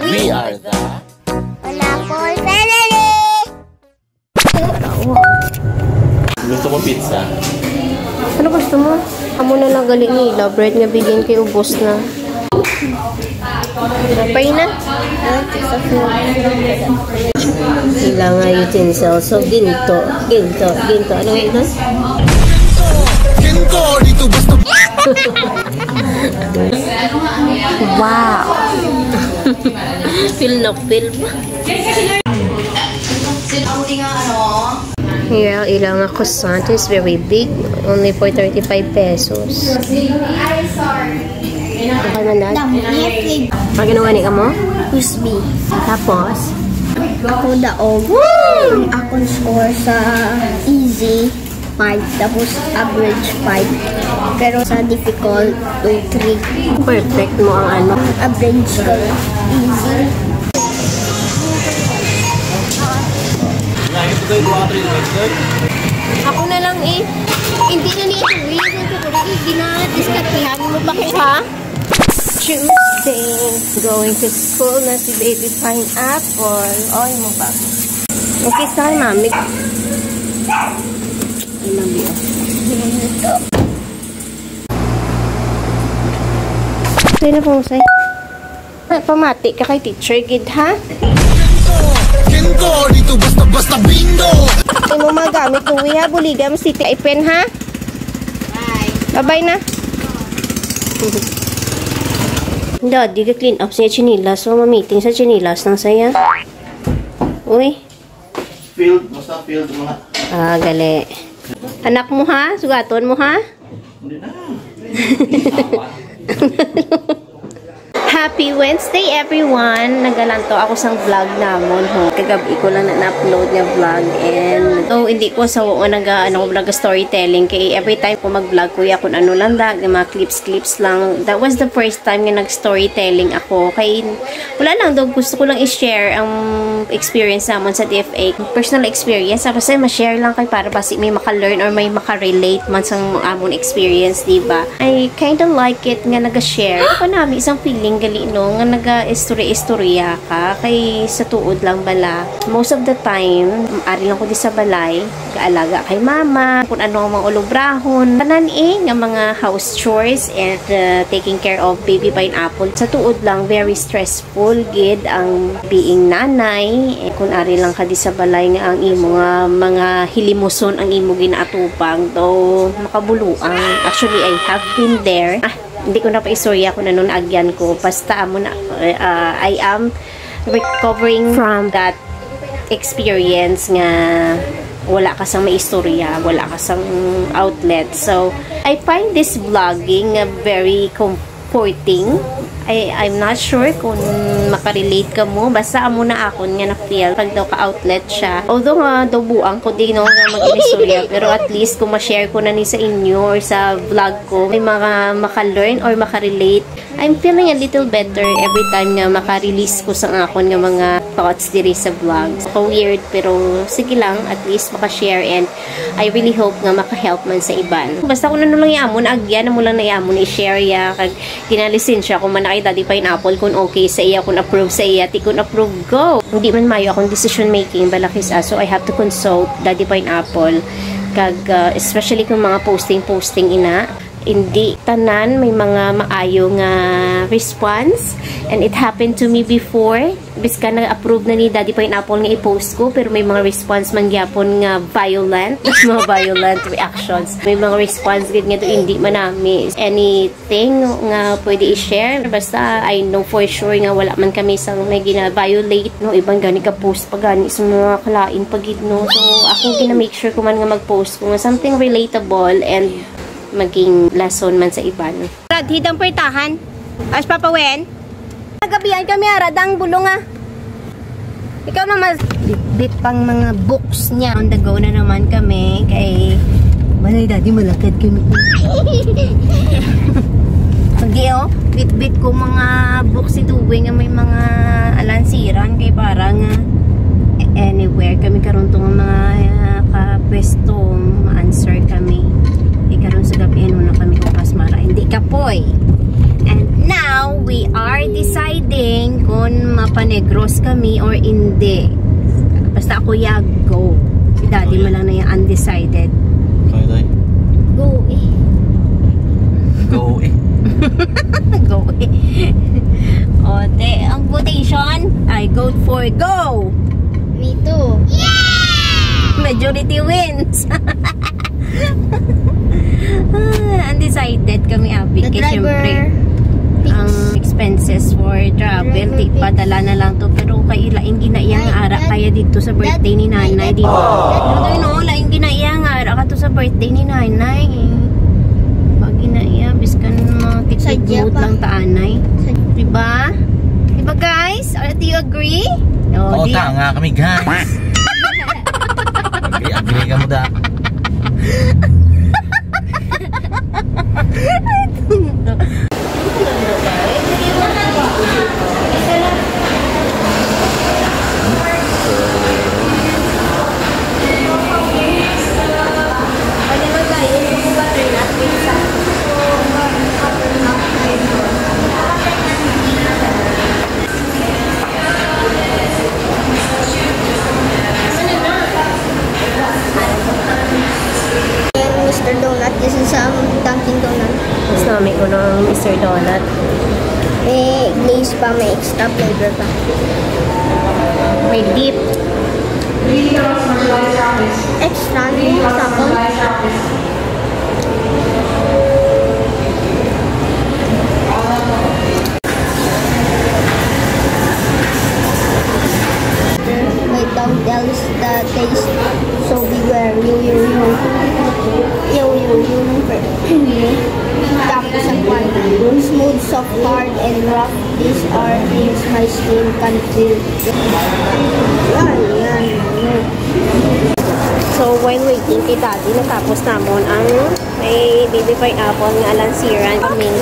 We are the Wonderful Family! Gusto mo pizza? Ano gusto mo? Amo na lang gali nila. Bread nga bigyan kay ubos na. Napay na? Sila nga utensils. So, ginto. Ano nga ito? Ginto! Dito basta... Wow! Feel na feel pa. Here, ilang croissant is very big. Only for 35 pesos. Ano na? Pag ginawa ni ka mo? Crispy. Tapos? Ako daog. Akong score sa easy 5. Tapos average 5. Pero sa difficult 3. Perfect mo ang ano? Average ko. Easy. Ako na lang eh. Hindi na niya ito. Hindi na diskatihan mo ba kayo ha? Tuesday. Going to school na si Baby Pineapple. Oy mo ba? Okay, sorry mami. Ay mami. Say na po say. Pamati ka kay teacher gid ha? Ginto! Dito basta bingo! Ay mo magamit kung ha, buligam city ipen ha? Bye-bye na. Daddy, ka-clean up siya chinilas. So, ma-meeting sa chinilas ng saya. Uy. Field, basta field mga. Ah, gali. Anak mo ha? Sugaton mo ha? Hindi na. Happy Wednesday everyone! Nagalanto ako sa vlog namon. Kagabi ko lang na-upload nga vlog and hindi ko sa storytelling kay every time ko mag-vlog kuya kung ano lang mga clips lang. That was the first time nga nag-storytelling ako. Kay wala lang daw gusto ko lang i-share ang experience namon sa DFA. Personal experience. Kasi ma-share lang kay para basi may maka-learn or may maka-relate man sa amon experience, diba? I kinda like it nga nag-share. Ako nami isang feeling gali no nga naga-istorya ka kay sa tuod lang bala. Most of the time ari lang ko di sa balay gaalaga kay mama kung ano ang mga ulubrahon tanan nga mga house chores and taking care of Baby Pineapple. Sa tuod lang very stressful gid ang being nanay kung ari lang ka di sa balay nga ang imo nga mga hilimuson ang imo ginaatupang do makabuluan. Actually I have been there. Hindi ko na pa-istorya kung ano naagyan ko. Basta amo na, I am recovering from that experience nga wala ka sang maistorya, wala ka sang outlet. So, I find this vlogging very comforting. I'm not sure kung makarelate ka mo. Basta amo na ako nga na-feel pag daw ka-outlet siya. Although nga daw buang ko din nga mag-inistorya. Pero at least kung ma-share ko na ni sa inyo or sa vlog ko, may mga maka-learn or makarelate. I'm feeling a little better every time nga maka-release ko sa akon nga mga thoughts diri sa vlog. So weird pero sige lang at least maka-share and I really hope nga maka-help man sa iban. Basta kung ano lang yamon, agyan na mo lang na yamon i-share ya kag kinalisin siya kung man nakita Daddy Pineapple kung okay sa iya, kung approve sa iya, ti kung approve, go! Hindi man mayo akong decision making balakis so I have to consult Daddy Pineapple kag especially kung mga posting ina hindi tanan may mga maayo nga response and it happened to me before biska na-approve na ni Daddy Pineapple nga i-post ko pero may mga response man gyapon nga violent mga violent reactions may mga response gid nga do hindi manami anything nga pwede i-share basta I know for sure nga wala man kami sang may gina-violate no ibang gani ka post pa gani sa mga kalain pagid no so ako gina-make sure ko man nga mag-post ko nga something relatable and maging lesson man sa iban. Rad, hidang pertahan. As papawen. Nagabihan kami aradang bulong Ikaw naman. Bit pang mga books niya. On the go na naman kami. Kay Manay Daddy malakad kami. Pagi bit ko mga books ito. Nga may mga alansiran. Kay parang anywhere kami karon tong mga kapwesto. Ma-answer kami. Karon sa gabi na kami kung kasmara hindi kapoy and now we are deciding kung kung mapanegros kami or hindi. Basta ako go. Si daddy mo lang na yung undecided. Kaya tayo. Go eh. Go eh. Go eh. O, ang votation, I vote for go! Me too. Majority wins! Undecided kami, Abby. The Kasi driver syempre, ang expenses for travel, padala na lang to. Pero kay laing ginaiyang ara kaya dito sa birthday ni nanay. Dito. No, laing ginaiyang ara ka to sa birthday ni nanay. Pag ginaiya, biskan mo, tipid lang taanay. Diba? Diba guys? Do you agree? Oo, tanga kami guys. Agree ka mo da. Mr. Donut. This is Dunkin' Donut. Mas namin ko ng Mr. Donut. May glaze pa, may extra flavor pa. May dip. Extra, sapon. My tongue tells the taste, so beware. Tapos ang one, smooth, soft, hard, and rough. These are things my skin can feel. Yan. So, while waiting kay daddy, natapos namon ang may baby pineapple nga lansiran kami.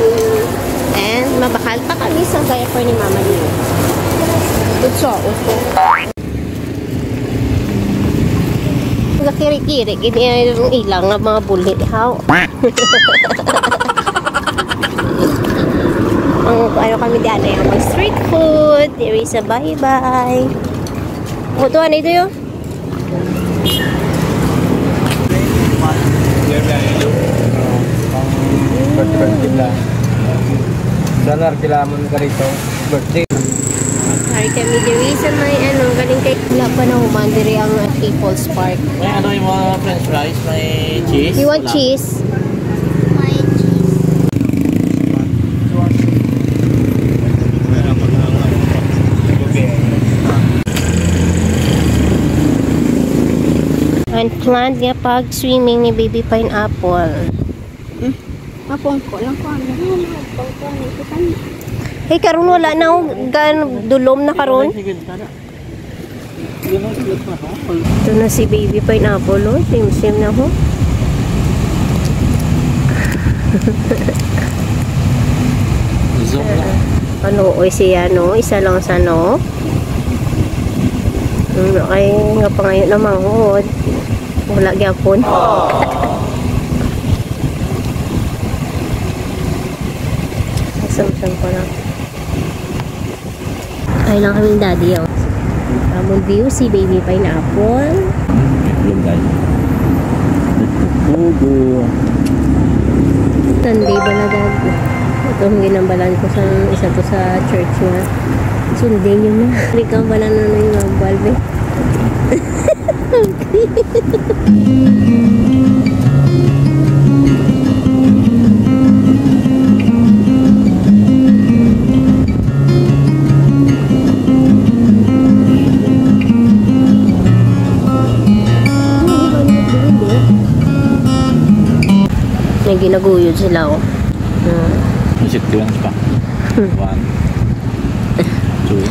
And mabakal pa kami sa diaper ni mama niyo. Tutso, uso. Kiri-kiri, gini yung ilang nga mga bulit. How? Ano kami dyan na yung street food. There is a bye-bye. O, ito, ano ito yun? Birthday lang. Danar kilamon ka rito. Birthday. Hari kami diri sa may galing kay wala pa na humandiri ang People's Park. May ano yung mga french fries? May cheese? You want Wala. cheese? Unplanned nga pag-swimming ni Baby Pineapple. Apon ko lang ko. Hey, karon wala na dulom na karon. Ito na si Baby Pineapple, oh. Sim-sim na ho. Ano, oy siya, no? Isa lang sa, no? Kaya nga pa ngayon na manghod. Wala gyapon. Asam-sam ko lang. Ay lang kaming daddy, oh. Tamong view si Baby Pineapple. Yun guys. Nagpupugo. Sunday ba na daddy? Ito ang ginambalan ko sa isa to sa church nga. Sunday yun na. Hindi ka balan na yung mga balbe. May ginaguyod sila, oh. Isip ko lang pa. 1, 2, 3. 1, 2.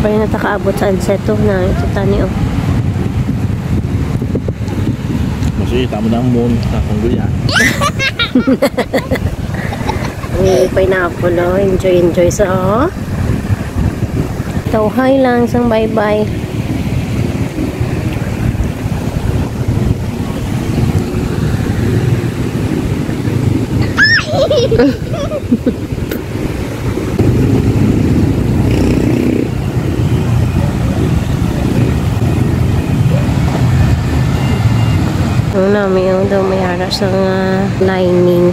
Pwede natakaabot sa anseto na ito tani, oh. Kasi tama na ang moon sa kongguya. May pineapple, oh. Enjoy sa, oh. Tawhay lang, isang bye-bye. Ang namin yung daw mayara sa lining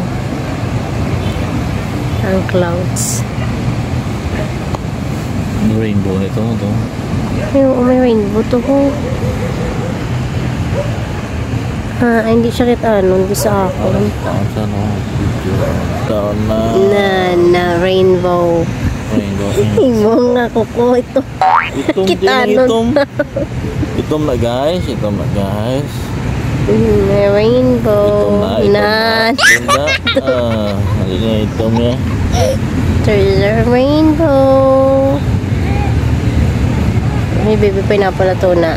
ang clouds. Rainbow nito. Yung may rainbow to ko. Hindi siya kita hindi sa ako. Taon Na rainbow. Rainbow nga ko ito. Kita Itom na guys. May rainbow. Itom ya. There's a rainbow. May baby pineapple na to na.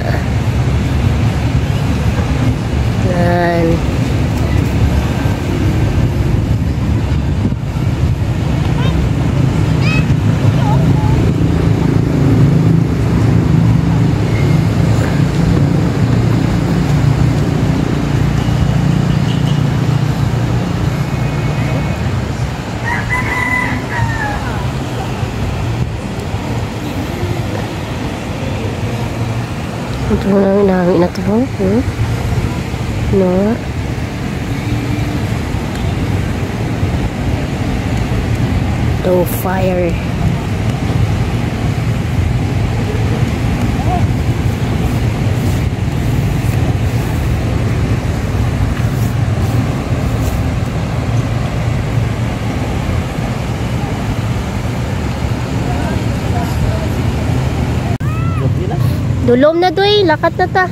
Yan. Ito na ito. No. No fire. Dulom na doy, lakat na ta.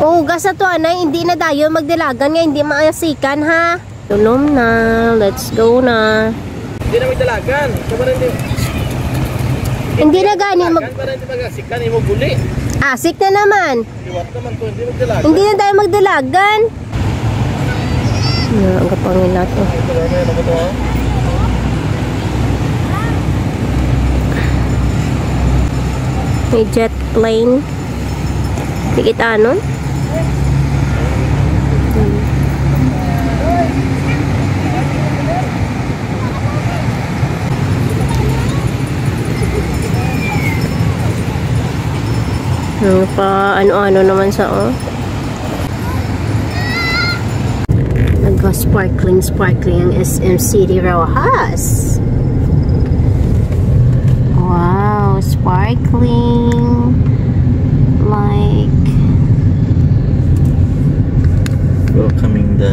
Ugas na to anay, hindi na dayo magdalagan nga, hindi maasikan ha. Dulom na, let's go na. Hindi na magdalagan. Hindi na gani Para hindi mag-asikan, hindi mo guli. asik na naman. Iwat naman to, hindi magdalagan. Hindi na tayo magdalagan. Ang kapangila to. May jet plane. Dikita nun? Pa ano-ano naman sa nagka-sparkling ang SM City Rojas. Wow, sparkling like welcoming the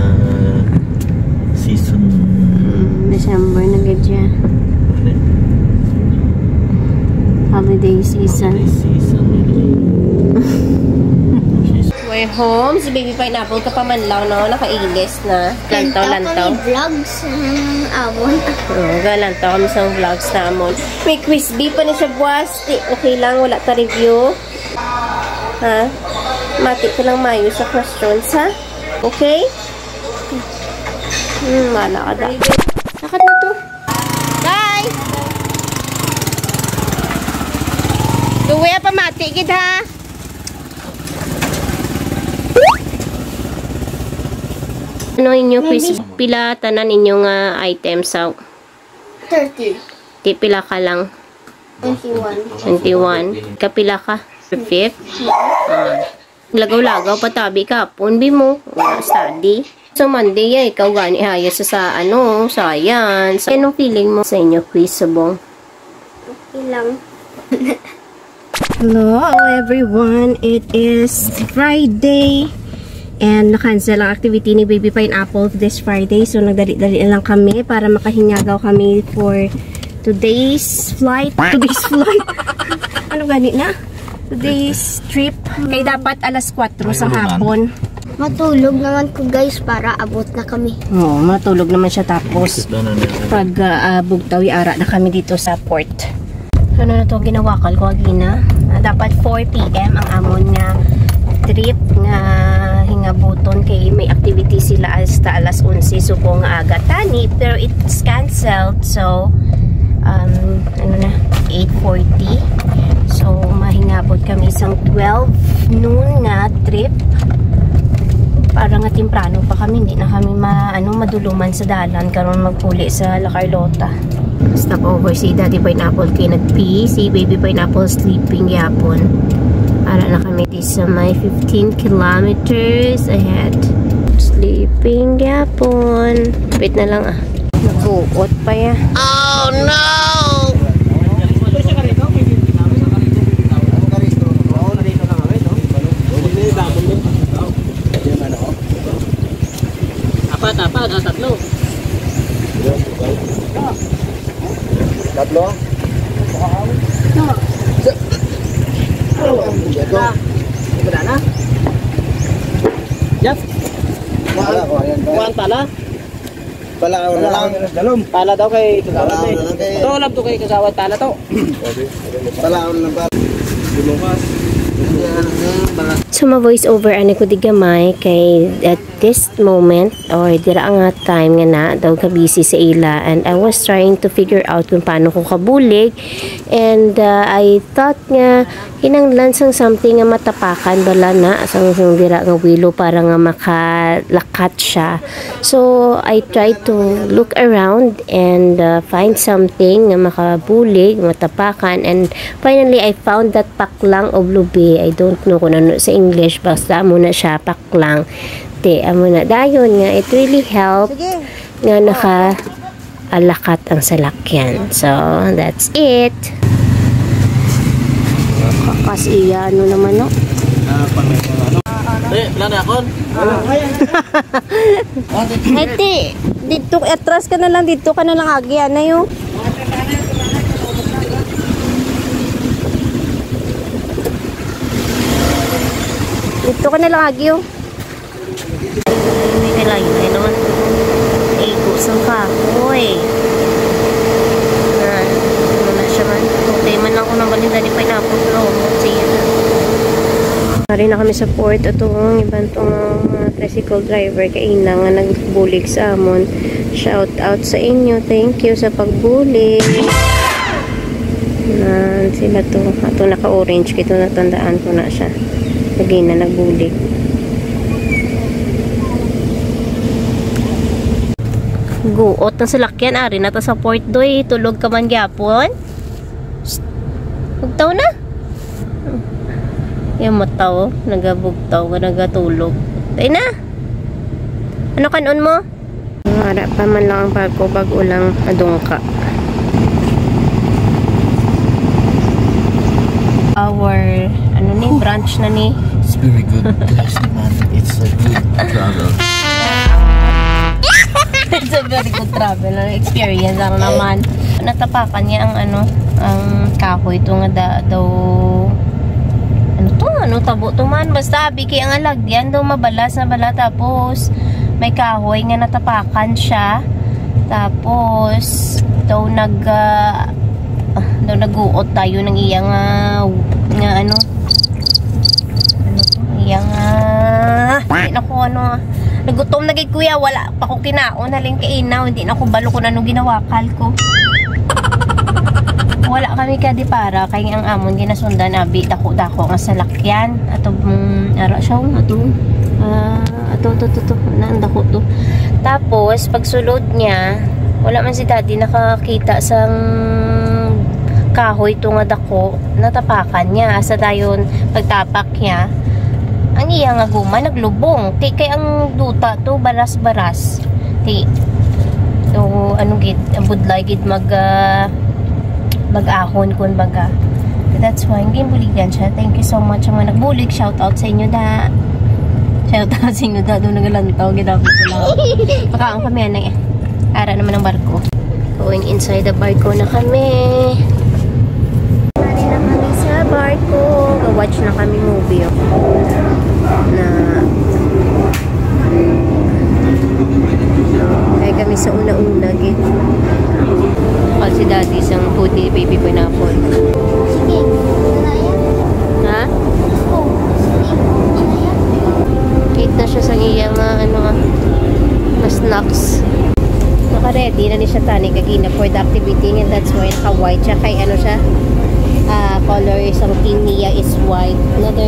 season. December na gadya. Holiday season. We're home. Si Baby Pineapple kapamanlaw, no? Nakailis na. Lantaw. Vlogs amon. Galantaw kami sa vlogs na amon. May quiz B pa na siya buwas. Okay lang, wala ta review. Ha? Mati ko lang mayo sa questions, ha? Okay? Mala ka da. Lakat na to. Bye! Tuwi pa mati, gid ha? Ano inyo quiz? Pila tanan inyong items sa 30. Di pila ka lang? 21. Kapila ka? 5th? Lagaw-lagaw patabi ka. Punbi mo. Study. So Monday ikaw gani hayas sa science. Anong feeling mo sa inyo quiz subong? Okay lang. Hello everyone. It is Friday. And na-cancel ang activity ni Baby Pineapple this Friday. So, nagdali-dali lang kami para makahinyagaw kami for today's flight. Ano gani na? Today's trip. Kaya dapat alas 4 sa hapon. Matulog naman ko guys para abot na kami. Oo, matulog naman siya tapos pag bugtawi ara na kami dito sa port. Ano na to ginawakal ko agina? Dapat 4 PM ang amon nga trip nga hingabuton kay may activity sila hasta alas 11 so kung aga tani pero it's cancelled so ano na 8:40 so mahingabot kami isang 12 noon nga trip Parang nga timprano pa kami, hindi na kami maduluman sa dalan karon magpuli sa La Carlota. Stop over si Daddy Pineapple kay nagpee, si Baby Pineapple sleeping yapon. Para na kami sa may 15 kilometers ahead. Sleeping yapon. Wait na lang nag-uot pa ya. Oh no! Apat, tatlo. Tatlo? Wala na? Jeff? Kuhaan pala? Pala daw kay kasawat eh. Ito alam to kay kasawat pala to. So ma voice over ani ko di gamay kay at this moment or dira nga time nga na daw ka busy sa ila, and I was trying to figure out kung paano ko kabulig, and I thought nga hinanglan sang something nga matapakan bala na sang dira nga wilo para nga makalakat siya. So I tried to look around and find something nga makabulig, matapakan, and finally I found that paklang of lube. I don't know kung ano sa English, basta amo na siya paklang. Amo na dayon nga it really helped nga naka-alakat ang salakyan. So that's it. Kakasiya naman no. Plan na akon. Hati, dito atras ka na lang, dito ka na lang agyan na yun. Dito ka na lang agyo. Hindi nila yun. Ay naman. Kusang kahoy. Ano na siya man. Okay man lang ko ng balita ni Pineapple. Siya na. Pari na kami sa port. Itong ibang itong tricycle driver. Kaina nga nagbulig sa amon. Shout out sa inyo. Thank you sa pagbulig. Sila to. Ito naka-orange. Ito natandaan ko na siya. Lagi na nagbulig. Guot na salakyan. Ari na ta sa port doy. Tulog ka man gyapon. Bugtaw na. Yung mataw. Nagabugtaw ka. Nagatulog. Tayo na. Ano kanon mo? Ara pa man lang ang bago. Bago lang adungka. Our branch na ni. It's very good. It's a good travel. It's a very good travel experience naman. Natapakan niya ang ang kahoy ito nga daw tabo to man, basta biki ang alagyan daw mabalas na bala, tapos may kahoy nga natapakan siya, tapos daw naguot tayo ng iyang nagutom na kay kuya, wala pa ko kinaon, haling kainaw, hindi na ko balo kung anong ginawakal ko. Wala kami kadi para kay ang amon ginasundan abi dako nga salakyan ato ara siya ato nandako to. Tapos pagsulod niya wala man si daddy nakakita sang kahoy to nga dako, natapakan niya asa dayon pagtapak niya ang iya nga guma naglubong kay ang duta to baras-baras so gid budlay gid mag-ahon kun baga. That's why hindi buligan siya. Thank you so much sa mga nagbulig. Shout out sa inyo da. Shout out sa inyo da. Doon nagalantaw. Ginabot ko lang. Pakaang kami anay. Ara naman ang barko. Going inside the barko na kami. Nari na kami sa barko. Ga-watch na kami movie. Kaya kami sa una-una gitu. Si daddy isang food ni Baby Pineapple. Sige, ha? Kita siya sa iyang snacks. Naka-ready na ni siya tani kagina for the activity, and that's why naka-white siya kay siya color isang team niya is white. Another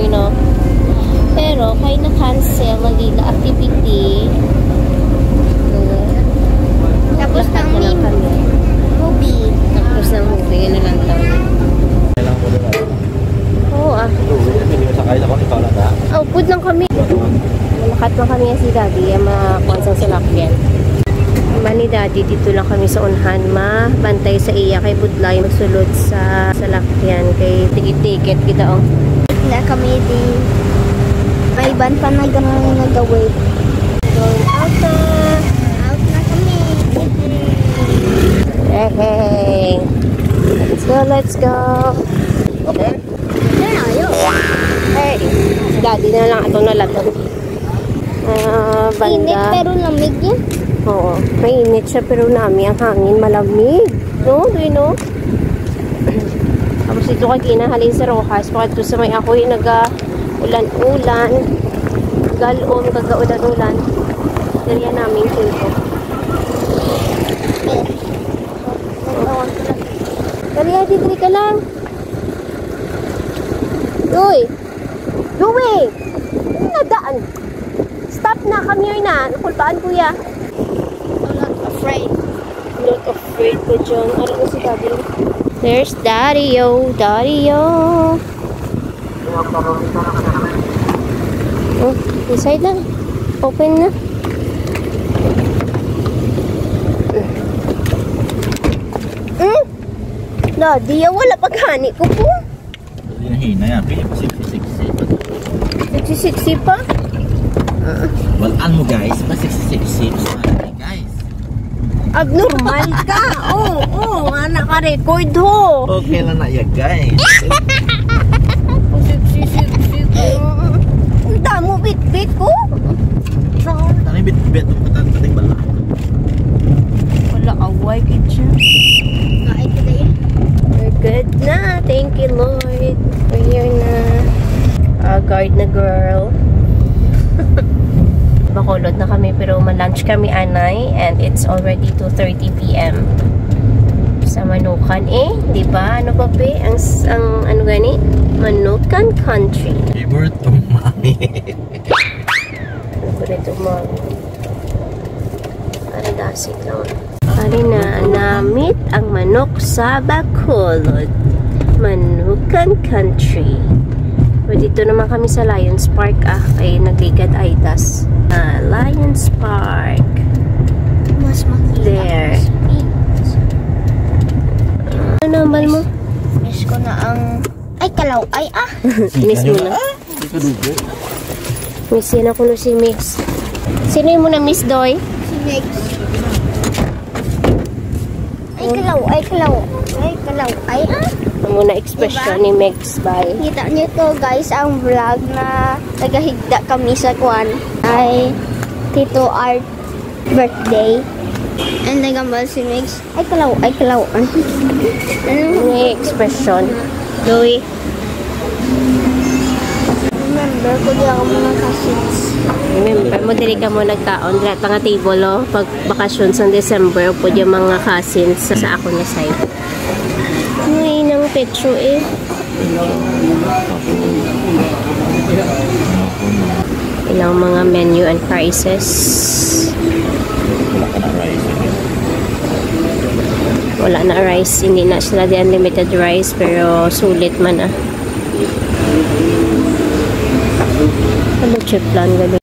Pero kay na-cancel magila activity. Tapos Lahat ng na lang kami. movie. Tapos ng movie, yun na lang tayo. Kailangan mo doon. Oo ah. Hindi mo sakay ako, ikaw lang na. Oh, food lang kami. Malakat lang kami si Daddy, makuha sa lakyan. Ni Daddy, dito lang kami sa unhan, bantay sa iya kay Budlay, magsulod sa lakyan, kay ticket kita oh. Na kami di may ban pa nag-wait. Going out na. Out na kami. Hey. Let's go. Okay. Yan na, yun. Hey. Si Daddy na lang atong nalatag. Init Banda. pero lamig yan. Oo, mainit siya pero nami ang hangin malamig. No, do you know? Tapos dito kay kinahalin sa Rojas, pakit sa may ako'y ulan-ulan, galon, kagaulan-ulan. Dali namin dito. Dali, dito ka lang. Uy! Uy! Ano na daan? Stop na, come here na. Nakulpaan kuya. I'm not afraid. Not afraid ko dyan. Ano na si Daddy? There's Daddy-o. Daddy-o. Oh, inside lang. Open na. Daddy, wala paghani ko po. Hindi na hina yan. Pili pa 66. Nagsisiksi pa? Walaan mo guys. Pa 66. Guys. Abnormal ka. Oo, naka-record ho. Okay lang na yan guys. Ang damo bit-bit ko. Tani bit-bit. Pating bala. Wala away kid siya. Kain ka na yan. We're good na. Thank you, Lord. We're here na. Guard na girl. Bacolod na kami pero ma-lunch kami anay and it's already 2:30 PM. Sa Manukan di ba? Ano pa pe? Ang ano gani? Manukan Country. Favorite to mami. Favorite to mami. Para dasig lang. Pari na namit ang manok sa Bacolod. Manukan Country. So, dito naman kami sa Lions Park kay nagligad Aidas. Lions Park. Mas makita. There. Ano naman mo? Miss ko na ang... Ay, kalaw. Ay, Miss mo na. Miss yan ako no si Mix. Sino yung muna Miss Doy? Si Mex. Ay, kalaw. Ay, kalaw. Ay, kalaw. Ay, Ang muna expression ni Mix. Bye. Kita niyo to guys, ang vlog na nagahigda kami sa kwan ay Tito Art birthday. And nagambal si Mix. Ay, kalaw. Ay, kalaw. Ano? Ano yung expression? Doy. Remember ko di ako mga cousins. Remember mo, dili ka mo nagkaon. Dili nga table, pag bakasyon sa December, po yung mga cousins sa ako na side. Ay, nang petro Ilang mga menu and prices. Wala ka na rice. Wala na rice. Hindi na sila di unlimited rice, pero sulit man Ano chip plan gali?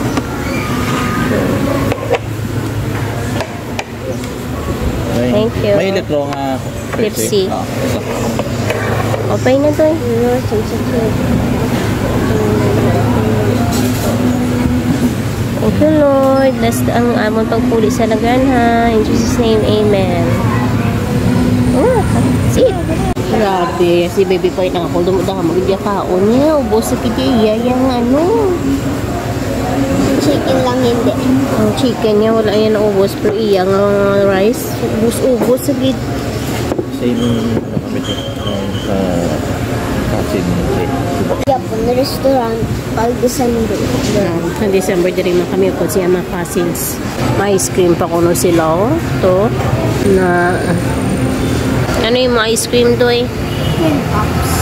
Thank you. May litro nga. Lipsy. Ito. Okay na to Thank you, Lord. Bless ang amon pagpuli sa laganha. In Jesus' name, Amen. Oh, sit. Grabe. Si baby pa rin ako. Dumudang magigya kaon niya. Ubos sa kitiya. Yung ano. Chicken lang hindi. Ang chicken niya. Wala yan na ubos. Pero iya nga rice. Ubos sa gid. Same ano kami ito. Sa cousin mo. Yapon restaurant pag December. Sa December din man kami po siya mga cousins. May ice cream pa kuno sila. To. Na ano yung mga ice cream doy? Cream puffs.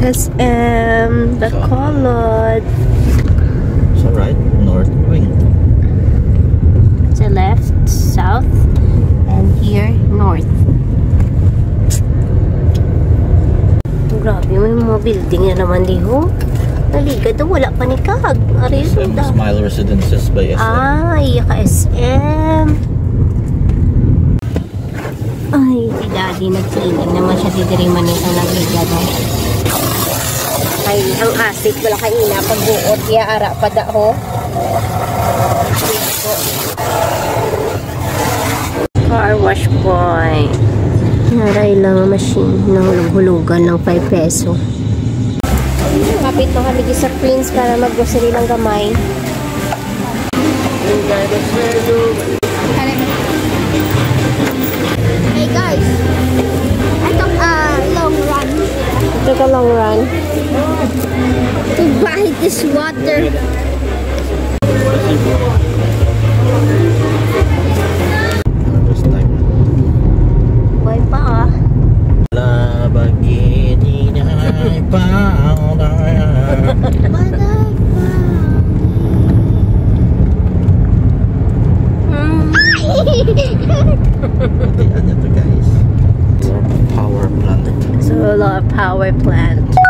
SM Bacolod. south, and here, north. Grabe, may mga building na naman diho. Naliga daw, wala pa ni Kag. Smile Residences by SM. Ay, ka-SM. Ay, si Daddy nagsiiling naman siya si Diriman nito nagliga daw. Ay, ang asik, wala kaina pagbuot. Ya, ara pa daho. Car wash boy. Naray lang ang machine ng hulugan ng 5 peso. Kapit na kami sa Prince para mag-grocery ng gamay. Hey guys, I took a long run Took a long run. to buy this water. First time. Buhay pa ah. Labagini na Ano to guys? Power plant. Solar power plant.